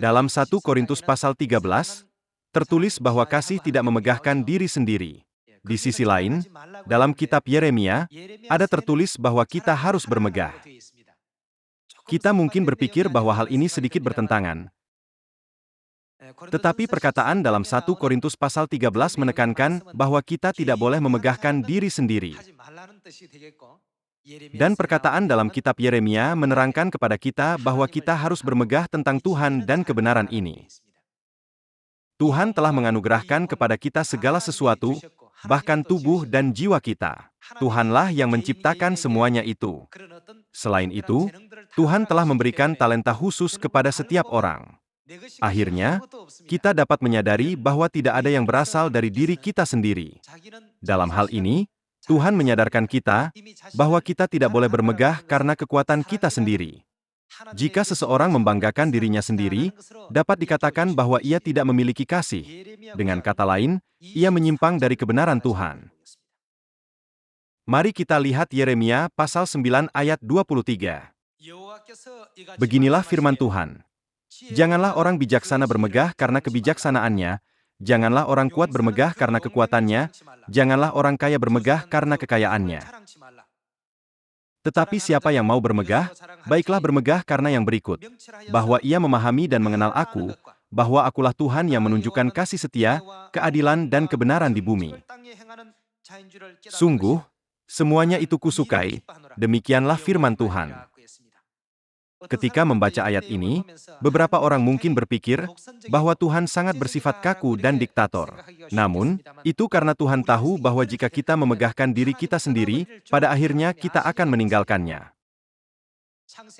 Dalam 1 Korintus pasal 13, tertulis bahwa kasih tidak memegahkan diri sendiri. Di sisi lain, dalam kitab Yeremia, ada tertulis bahwa kita harus bermegah. Kita mungkin berpikir bahwa hal ini sedikit bertentangan. Tetapi perkataan dalam 1 Korintus pasal 13 menekankan bahwa kita tidak boleh memegahkan diri sendiri. Dan perkataan dalam kitab Yeremia menerangkan kepada kita bahwa kita harus bermegah tentang Tuhan dan kebenaran ini. Tuhan telah menganugerahkan kepada kita segala sesuatu, bahkan tubuh dan jiwa kita. Tuhanlah yang menciptakan semuanya itu. Selain itu, Tuhan telah memberikan talenta khusus kepada setiap orang. Akhirnya, kita dapat menyadari bahwa tidak ada yang berasal dari diri kita sendiri. Dalam hal ini, Tuhan menyadarkan kita bahwa kita tidak boleh bermegah karena kekuatan kita sendiri. Jika seseorang membanggakan dirinya sendiri, dapat dikatakan bahwa ia tidak memiliki kasih. Dengan kata lain, ia menyimpang dari kebenaran Tuhan. Mari kita lihat Yeremia pasal 9 ayat 23. Beginilah firman Tuhan. Janganlah orang bijaksana bermegah karena kebijaksanaannya, janganlah orang kuat bermegah karena kekuatannya, janganlah orang kaya bermegah karena kekayaannya. Tetapi siapa yang mau bermegah, baiklah bermegah karena yang berikut, bahwa ia memahami dan mengenal aku, bahwa akulah Tuhan yang menunjukkan kasih setia, keadilan dan kebenaran di bumi. Sungguh, semuanya itu kusukai, demikianlah firman Tuhan. Ketika membaca ayat ini, beberapa orang mungkin berpikir bahwa Tuhan sangat bersifat kaku dan diktator. Namun, itu karena Tuhan tahu bahwa jika kita memegahkan diri kita sendiri, pada akhirnya kita akan meninggalkannya.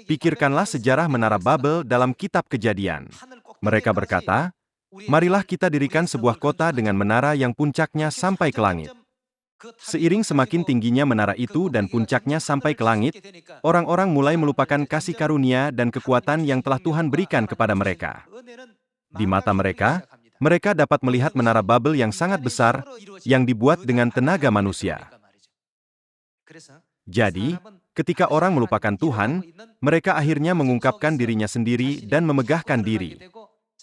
Pikirkanlah sejarah Menara Babel dalam kitab Kejadian. Mereka berkata, marilah kita dirikan sebuah kota dengan menara yang puncaknya sampai ke langit. Seiring semakin tingginya menara itu dan puncaknya sampai ke langit, orang-orang mulai melupakan kasih karunia dan kekuatan yang telah Tuhan berikan kepada mereka. Di mata mereka, mereka dapat melihat Menara Babel yang sangat besar, yang dibuat dengan tenaga manusia. Jadi, ketika orang melupakan Tuhan, mereka akhirnya mengungkapkan dirinya sendiri dan memegahkan diri.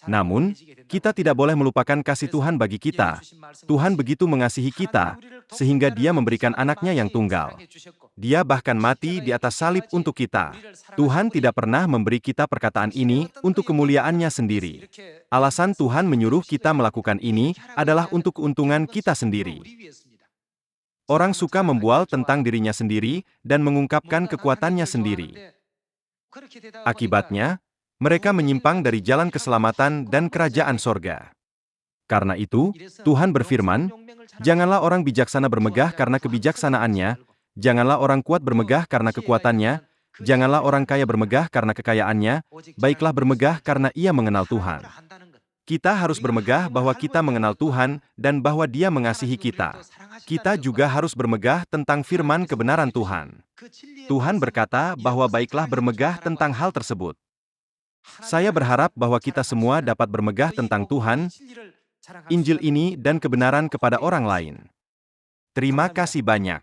Namun, kita tidak boleh melupakan kasih Tuhan bagi kita. Tuhan begitu mengasihi kita, sehingga Dia memberikan anaknya yang tunggal. Dia bahkan mati di atas salib untuk kita. Tuhan tidak pernah memberi kita perkataan ini untuk kemuliaannya sendiri. Alasan Tuhan menyuruh kita melakukan ini adalah untuk keuntungan kita sendiri. Orang suka membual tentang dirinya sendiri dan mengungkapkan kekuatannya sendiri. Akibatnya, mereka menyimpang dari jalan keselamatan dan kerajaan sorga. Karena itu, Tuhan berfirman, janganlah orang bijaksana bermegah karena kebijaksanaannya, janganlah orang kuat bermegah karena kekuatannya, janganlah orang kaya bermegah karena kekayaannya, baiklah bermegah karena ia mengenal Tuhan. Kita harus bermegah bahwa kita mengenal Tuhan dan bahwa Dia mengasihi kita. Kita juga harus bermegah tentang firman kebenaran Tuhan. Tuhan berkata bahwa baiklah bermegah tentang hal tersebut. Saya berharap bahwa kita semua dapat bermegah tentang Tuhan, Injil ini dan kebenaran kepada orang lain. Terima kasih banyak.